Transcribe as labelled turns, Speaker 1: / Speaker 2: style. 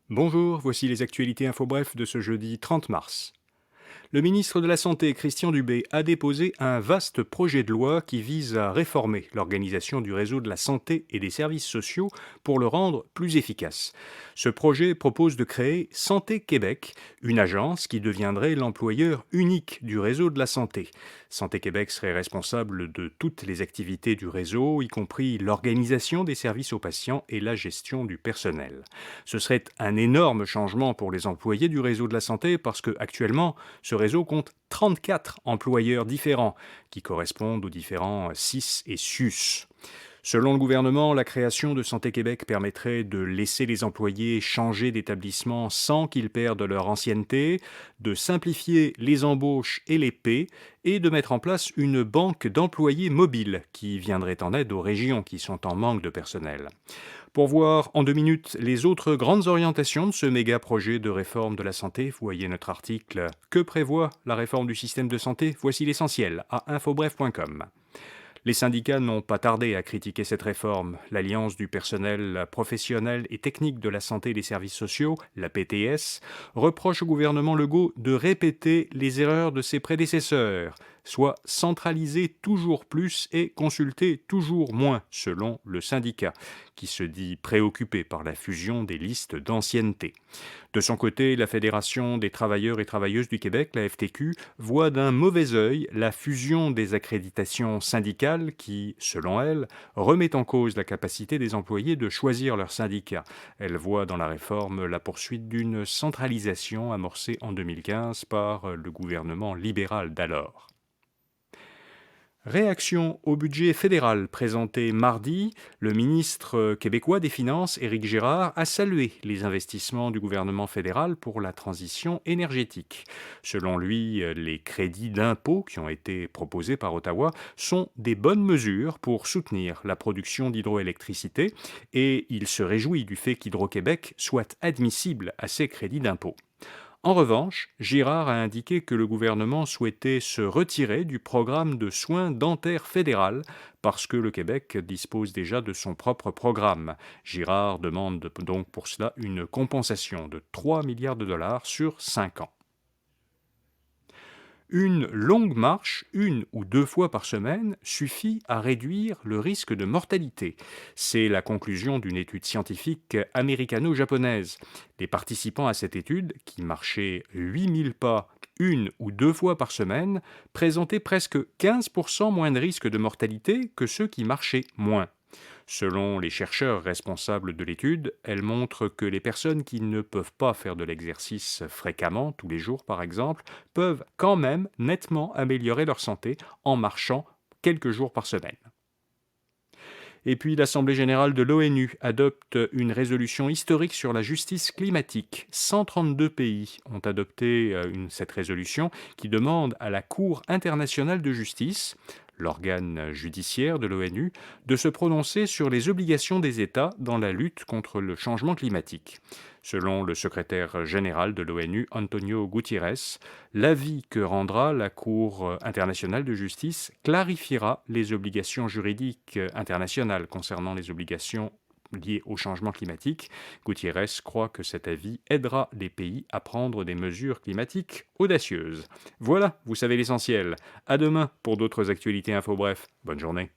Speaker 1: Bonjour, voici les actualités info-bref de ce jeudi 30 mars. Le ministre de la Santé, Christian Dubé, a déposé un vaste projet de loi qui vise à réformer l'organisation du réseau de la santé et des services sociaux pour le rendre plus efficace. Ce projet propose de créer Santé Québec, une agence qui deviendrait l'employeur unique du réseau de la santé. Santé Québec serait responsable de toutes les activités du réseau, y compris l'organisation des services aux patients et la gestion du personnel. Ce serait un énorme changement pour les employés du réseau de la santé parce que actuellement, ce réseau compte 34 employeurs différents qui correspondent aux différents CIS et SUS. Selon le gouvernement, la création de Santé Québec permettrait de laisser les employés changer d'établissement sans qu'ils perdent leur ancienneté, de simplifier les embauches et les paies et de mettre en place une banque d'employés mobiles qui viendrait en aide aux régions qui sont en manque de personnel. Pour voir en 2 minutes les autres grandes orientations de ce méga projet de réforme de la santé, vous voyez notre article Que prévoit la réforme du système de santé? Voici l'essentiel à infobref.com. Les syndicats n'ont pas tardé à critiquer cette réforme. L'Alliance du personnel professionnel et technique de la santé et des services sociaux, la PTS, reproche au gouvernement Legault de répéter les erreurs de ses prédécesseurs, soit centraliser toujours plus et consulter toujours moins, selon le syndicat, qui se dit préoccupé par la fusion des listes d'ancienneté. De son côté, la Fédération des travailleurs et travailleuses du Québec, la FTQ, voit d'un mauvais œil la fusion des accréditations syndicales qui, selon elle, remet en cause la capacité des employés de choisir leur syndicat. Elle voit dans la réforme la poursuite d'une centralisation amorcée en 2015 par le gouvernement libéral d'alors. Réaction au budget fédéral présenté mardi, le ministre québécois des Finances, Éric Girard, a salué les investissements du gouvernement fédéral pour la transition énergétique. Selon lui, les crédits d'impôt qui ont été proposés par Ottawa sont des bonnes mesures pour soutenir la production d'hydroélectricité et il se réjouit du fait qu'Hydro-Québec soit admissible à ces crédits d'impôt. En revanche, Girard a indiqué que le gouvernement souhaitait se retirer du programme de soins dentaires fédéral parce que le Québec dispose déjà de son propre programme. Girard demande donc pour cela une compensation de 3 milliards de dollars sur 5 ans. Une longue marche, 1 ou 2 fois par semaine, suffit à réduire le risque de mortalité. C'est la conclusion d'une étude scientifique américano-japonaise. Les participants à cette étude, qui marchaient 8000 pas 1 ou 2 fois par semaine, présentaient presque 15% moins de risque de mortalité que ceux qui marchaient moins. Selon les chercheurs responsables de l'étude, elle montre que les personnes qui ne peuvent pas faire de l'exercice fréquemment, tous les jours par exemple, peuvent quand même nettement améliorer leur santé en marchant quelques jours par semaine. Et puis l'Assemblée générale de l'ONU adopte une résolution historique sur la justice climatique. 132 pays ont adopté cette résolution qui demande à la Cour internationale de justice, l'organe judiciaire de l'ONU, de se prononcer sur les obligations des États dans la lutte contre le changement climatique. Selon le secrétaire général de l'ONU, Antonio Guterres, l'avis que rendra la Cour internationale de justice clarifiera les obligations juridiques internationales concernant les obligations liées au changement climatique. Guterres croit que cet avis aidera les pays à prendre des mesures climatiques audacieuses. Voilà, vous savez l'essentiel. À demain pour d'autres actualités info bref. Bonne journée.